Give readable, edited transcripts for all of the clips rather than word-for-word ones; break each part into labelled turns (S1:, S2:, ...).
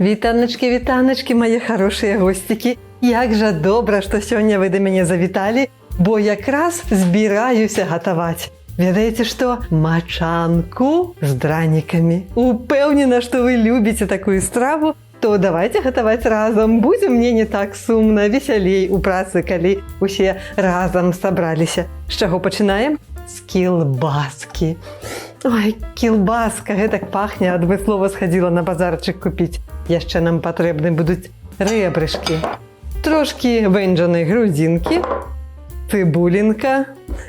S1: Вітаночки, вітаночки, мої хороші гостики. Як же добре, що сьогодні ви до мене завітали, бо якраз збираюся готувати. Ведаете что? Мочанку с драниками. Упевнена, что вы любите такую страву, то давайте готовить разом. Будем мне не так сумно, веселей у праці, коли усі разом собралися. З чого починаємо? З кілбаски. Ой, кілбаска, так пахне, одне слово сходила на базарчик купити. Ще нам потрібні будуть ребрышки, трошки венджаної грудинки, цибулинка,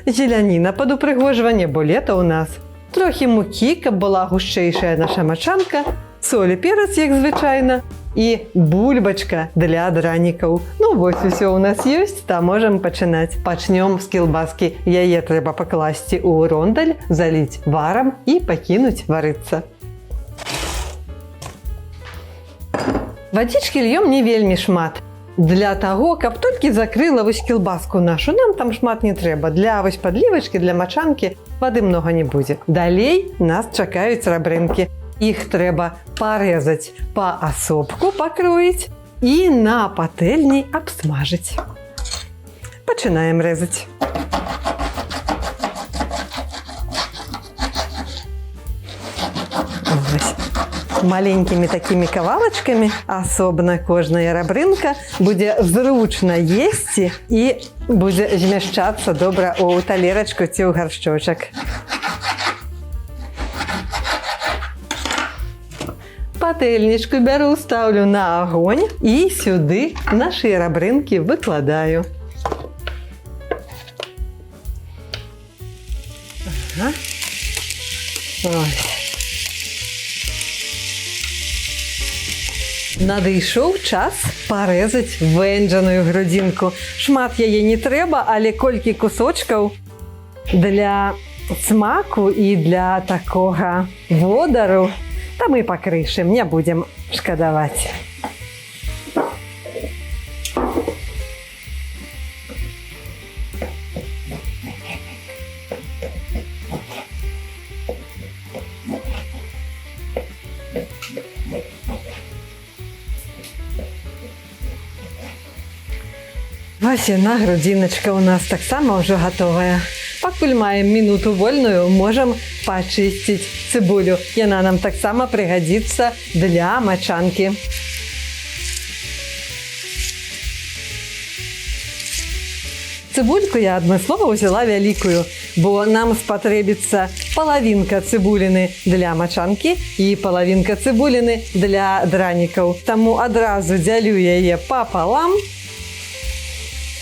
S1: зеленина під упригожування, бо літо у нас, трохи муки, щоб була гущейша наша мочанка, соль і перець, як звичайно, і бульбочка для драників. Ну, ось усе у нас є, та можемо починати. Почнемо з кілбаски. Її треба покласти у рондель, залити варом і покинути варитися. Водички льем не вельми шмат. Для того, каб тільки закрила ось кілбаску нашу. Нам там шмат не треба. Для ось подливочки, для мочанки води много не буде. Далей нас чекають ребринки. Їх треба порізати по особку, покроїти і на пательні обсмажити. Починаємо різати. Ось. Маленькими такими ковалочками, особенно кожная ребринка, буде зручно їсти і буде зміщатися добре у талерочку чи у горщочок. Пательничку беру, ставлю на огонь і сюди наші ребринки викладаю. Ага. Ось. Надійшов час порізати венджану грудинку. Шмат її не треба, але кілька кусочків для смаку і для такого водору, та ми покришимо, не будемо шкодувати. Ось одна грудиночка у нас так само вже готова. Поки маємо минуту вольную, можемо почистити цибулю. Вона нам так само пригодиться для мочанки. Цибульку я, одне слово, взяла великую, бо нам спотребиться половинка цибулини для мочанки і половинка цибулини для драників. Тому одразу ділю її пополам.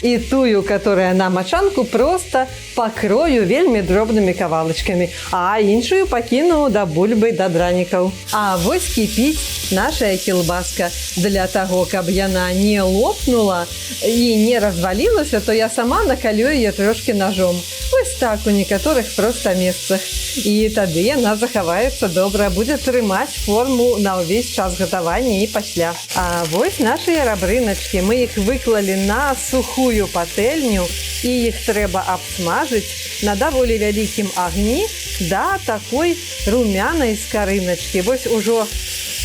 S1: И тую, которая на мочанку, просто покрою вельми дробными ковалочками, а іншую покину до бульби, до драників. А ось кипить наша кілбаска. Для того, щоб вона не лопнула і не розвалилася, то я сама накалю її трошки ножом. Ось так у некоторих просто місцях. І тоді вона заховається добре, буде тримати форму на весь час готування і після. А ось наші ребриночки. Ми їх виклали на сухую пательню, і їх треба обсмажити на доволі великому огні до такої румяної скориночки. Ось уже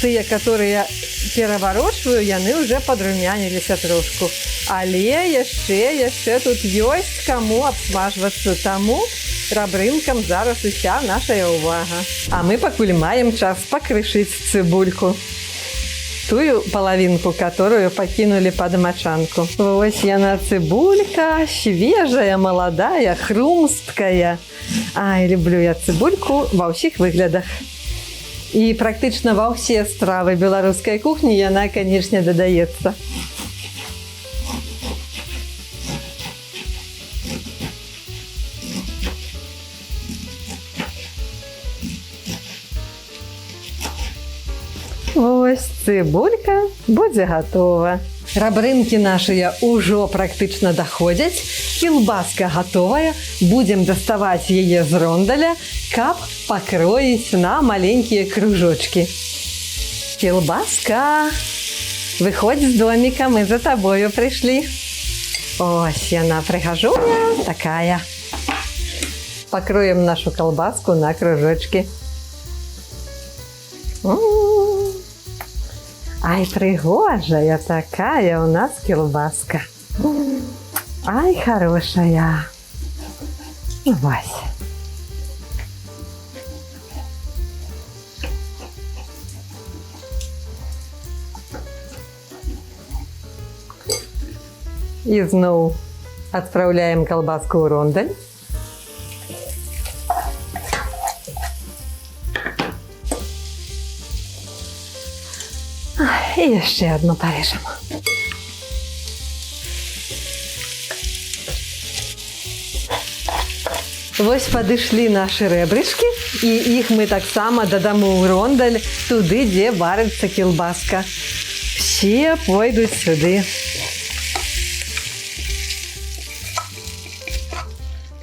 S1: ті, які я переворошую, вони вже подрумянилися трошку. Але ще тут є кому обсмажуватися, тому ребринкам зараз уся наша увага. А ми поки маємо час покришити цибульку. Тую половинку, которую покинули под мочанку. Ось она цибулька, свежая, молодая, хрумсткая. Ай, люблю я цибульку во всіх виглядах. І практично во всі страви білоруської кухні вона, звісно, додається. Ось цибулька буде готова. Ребринки наші уже практично доходять. Кілбаска готова. Будемо доставати її з ронделя, кап покроїть на маленькі кружочки. Кілбаска, виходь з домика, ми за тобою прийшли. Ось вона пригожуня така. Покроємо нашу колбаску на кружочки. Ай, пригожая такая у нас колбаска. Ай, хорошая. Вась. І знову відправляємо колбаску у рондель. І ще одну поріжемо. Ось підійшли наші ребрышки, і їх ми так само додамо у рондель, туди, де вариться колбаска. Всі пойдуть сюди.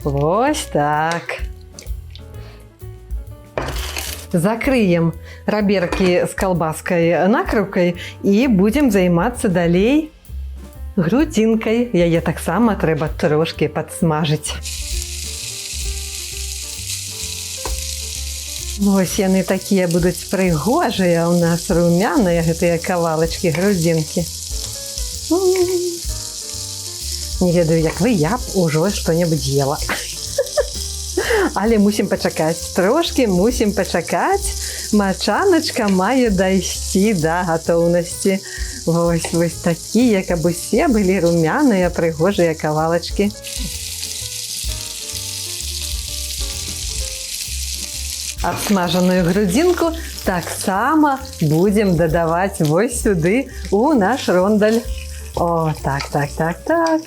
S1: Ось так. Закриємо реберки з колбаскою накривкою і будемо займатися далі грудинкою. Її так само треба трошки підсмажити. Ось вони такі будуть пригожі, у нас румяні ці ковалочки, грудинки. Не ведаю, як ви, я б уже щось їла. Але мусимо почекати. Трошки мусимо почекати. Мачаночка має дійти до готовності. Ось такі, як аби всі були румяні, пригожі ковалочки. Обсмажену грудинку так само будемо додавати ось сюди у наш рондель. О, так.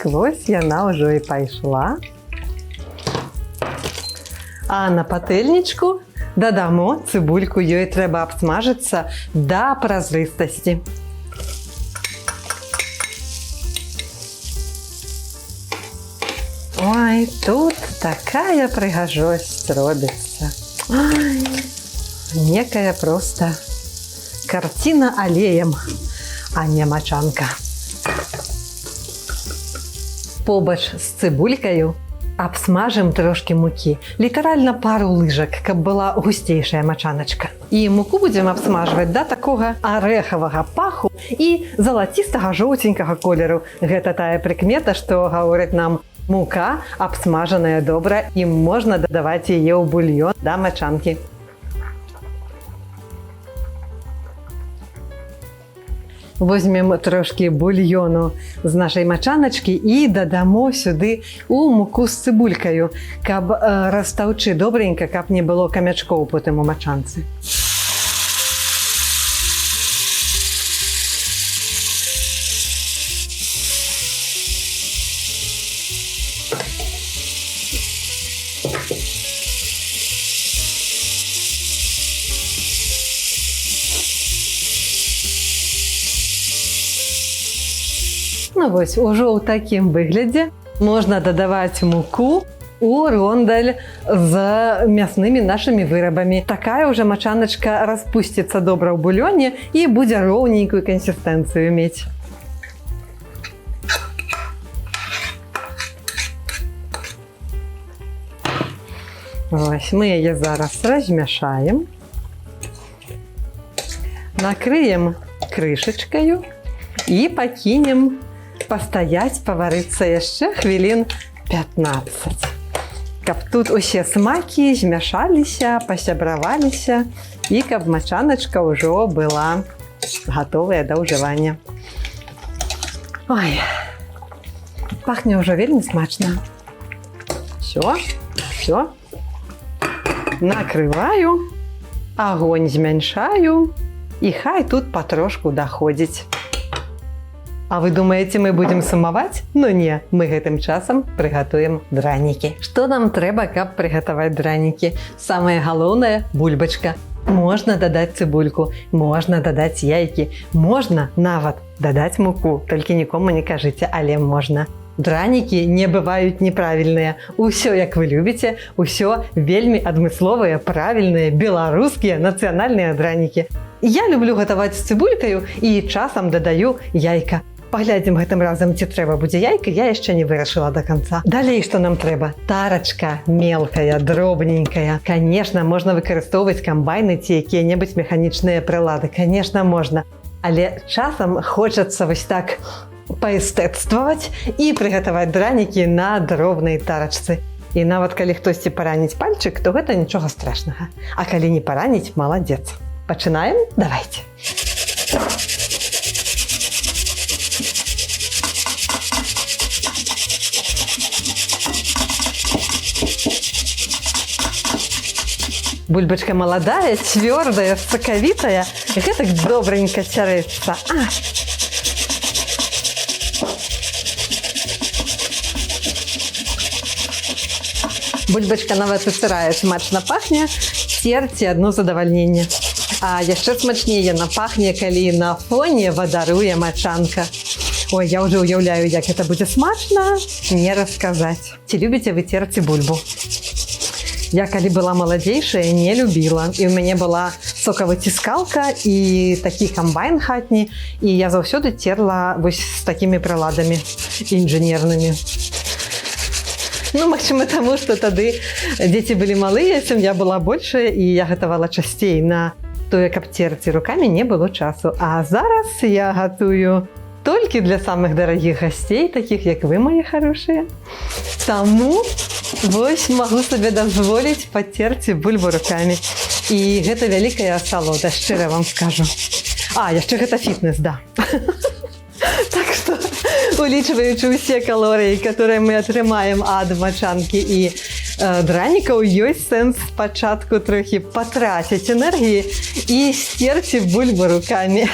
S1: Ось вона вже і пішла. А на пательничку додамо цибульку, її треба обсмажитися до прозристості. Ой, тут така пригожость робиться. Ой, некая просто картина аллеем, а не мочанка. Побач з цибулькою обсмажимо трошки муки. Літерально пару лижок, щоб була густейшая мочаночка. І муку будемо обсмажувати до такого орехового паху і золотистого жовтенького кольору. Гэта тая прикмета, що говорить нам, мука обсмаженная добре і можна додавати її у бульйон до мочанки. Візьмемо трошки бульйону з нашої мочаночки і додамо сюди у муку з цибулькою, щоб розтовчи добренько, щоб не було кам'ячков потім у мочанці. Ну ось, уже у такому вигляді можна додавати муку у рондель з м'ясними нашими виробами. Така вже мочаночка розпуститься добре в бульйоні і буде ровненьку консистенцію мати. Ось, ми її зараз розмішаємо. Накриємо кришечкою і покинемо постоять, повариться ще хвилин 15. Щоб тут усі смаки змішалися, посябравалися і щоб мочаночка вже була готова до вживання. Ой, пахне вже вельми смачно. Все. Накриваю, огонь зменшаю і хай тут потрошку доходить. А ви думаєте, ми будемо сумувати? Ну ні, ми гэтым часом приготуємо драники. Що нам треба, щоб приготувати драники? Саме головне – бульбочка. Можна додати цибульку, можна додати яйки, можна навіть додати муку. Тільки нікому не кажіть, але можна. Драники не бывают неправильные. Усё, як вы любите, усё вельми адмысловые, правильные, белорусские, национальные драники. Я люблю готовать з цибулькою і часом додаю яйка. Поглядім гэтым разом, ці трэба будзе яйка, я яшчэ не вырашыла до конца. Далей, што нам трэба? Тарачка мелкая, дробненькая. Конечно, можна выкарыстоўваць камбайны ці якія-небудзь механічныя прылады. Конечно, можна. Але часам хочацца вось так паэстэцтваваць і прыгатаваць дранікі на дробнай тарачцы. І нават калі хтосьці параніць пальчык, то гэта нічога страшнага. А калі не параніць, маладзец. Пачынаем? Давайце. Бульбачка маладая, цвёрдая, сакавітая, гэтак добренька цярэцца. Бульбачка нават і сырая смачна пахне, церці адно задавальненне. А яшчэ смачней яна пахне, калі на фоне вадаруе мачанка. Ой, я ўжо ўяўляю, як гэта будзе смачна, не расказаць. Ці любіце вы церці бульбу? Я калі была маладзейшая, не любіла. І ў мяне была сокавыціскалка і такі камбайн хатні. І я заўсёды церла вось з такімі прыладамі інжынернымі. Ну, магчыма, таму, што тады дзеці былі малыя, сям'я была большая, і я гатавала часцей на тое, каб церці рукамі не было часу. А зараз я гатую толькі для самых дарагіх гасцей, такіх як вы, мае харошыя. Таму вось магу сабе дазволіць пацерці бульбу рукамі. І гэта вялікая асалода, шчыра вам скажу. А, яшчэ гэта фітнес, да. Так што, улічваючы ўсе калорыі, которые мы атрымаем ад мачанкі і дранікаў, ёсць сэнс спачатку трохі патраціць энергіі і сцерці бульбу рукамі.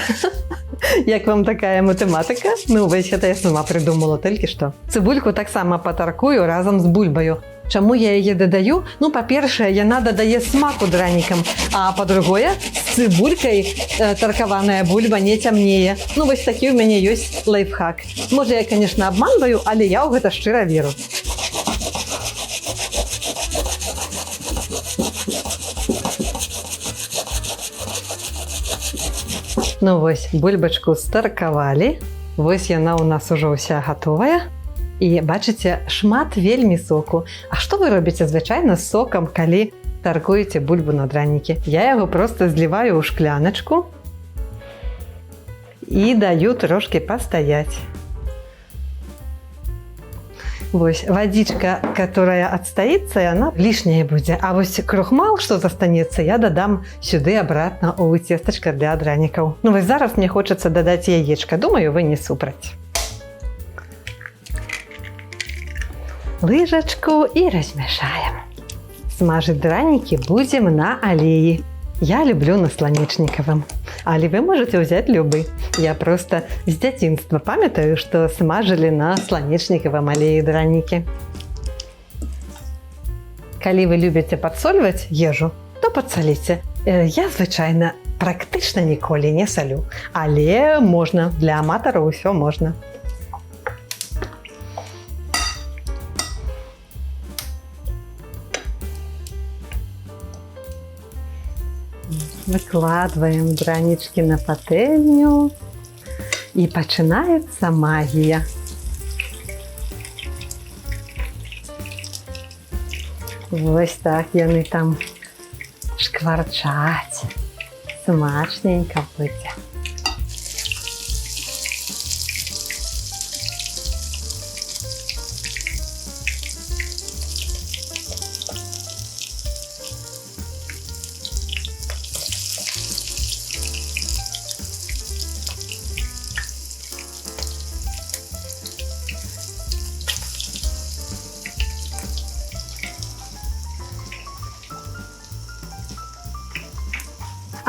S1: Як вам такая матэматыка? Ну, вось гэта я сама прыдумала толькі што. Цыбульку таксама патаркую разам з бульбаю. Чаму я яе дадаю? Ну, па-першае, яна дадае смаку дранікам, а па-другое, з цыбулькай таркаваная бульба не цямнее. Ну, вось такі ў мяне ёсць лайфхак. Можа, я, конечно, абманваю, але я ў гэта шчыра веру. Ну, вось, бульбачку старкавалі. Вось яна ў нас ужо ўся гатовая. І бачыце, шмат вельмі соку. А што вы робіце звычайна з сокам, калі таркуеце бульбу на дранікі? Я яго проста зліваю ў шкляначку і даю трошки пастаяць. Вось, вадзічка, которая адстаіцца, яна лішняя будзе. А вось крухмал, што застанецца, я дадам сюды абратна ў цестачка для дранікаў. Ну вось зараз мне хочацца дадаць яечка. Думаю, вы не супраць. Лыжачку і размяшаем. Смажыць дранікі будзем на алеі. Я люблю на сланечнікавым. Але вы можаце ўзяць любы. Я проста з дзяцінства памятаю, што смажылі на сланечнікавым алеі дранікі. Калі вы любіце падсольваць ежу, то падсаліце. Я звычайна практычна ніколі не салю. Але можна, для аматараў усё можна. Выкладваем дранічкі на патэльню і пачынаецца магія. Вось так яны там шкварчаць. Смачненька будзе.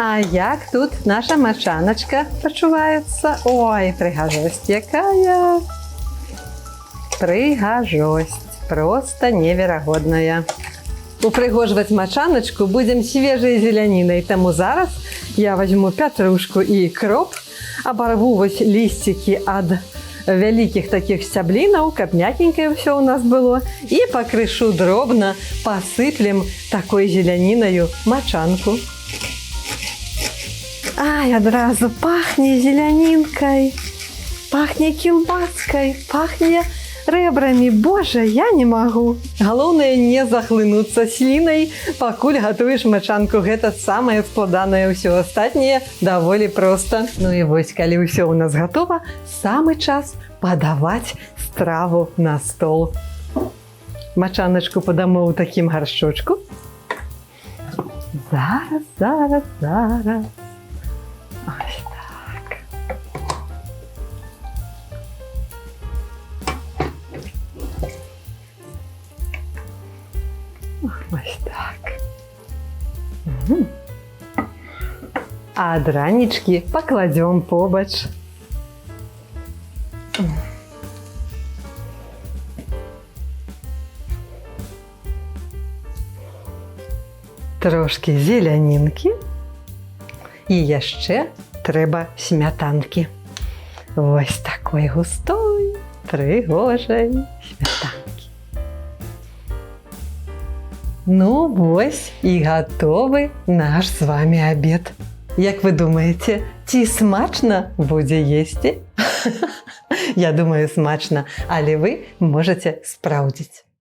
S1: А як тут наша мачаначка пачуваецца? Ой, прыгажосць якая! Прыгажосць, проста неверагодная. Упрыгожваць мачаначку будзем свежай зелянінай, таму зараз я возьму пятрушку і кроп, абарву вось лісцікі ад вялікіх такіх сцяблінаў, каб мякенькае ўсё ў нас было, і пакрышу дробна, пасыплем такой зелянінаю мачанку. Ай, адразу пахне зелянінкай, пахне кілбаскай, пахне рэбрамі. Божа, я не магу. Галоўнае не захлынуцца слінай, пакуль гатуеш мачанку. Гэта самае складанае, ўсё астатняе даволі проста. Ну і вось, калі ўсё ў нас гатова, самы час падаваць страву на стол. Мачаначку падамо ў такім гаршчочку. Зараз. Ось так. Ось так. А дранічкі пакладзём побач. Трошкі зелянінкі і яшчэ трэба смятанкі. Вось такой густой, прыгожай смятанкі. Ну вось і гатовы наш з вами абед. Як вы думаеце, ці смачна будзе есці? Я думаю, смачна, але вы можаце спраўдзіць.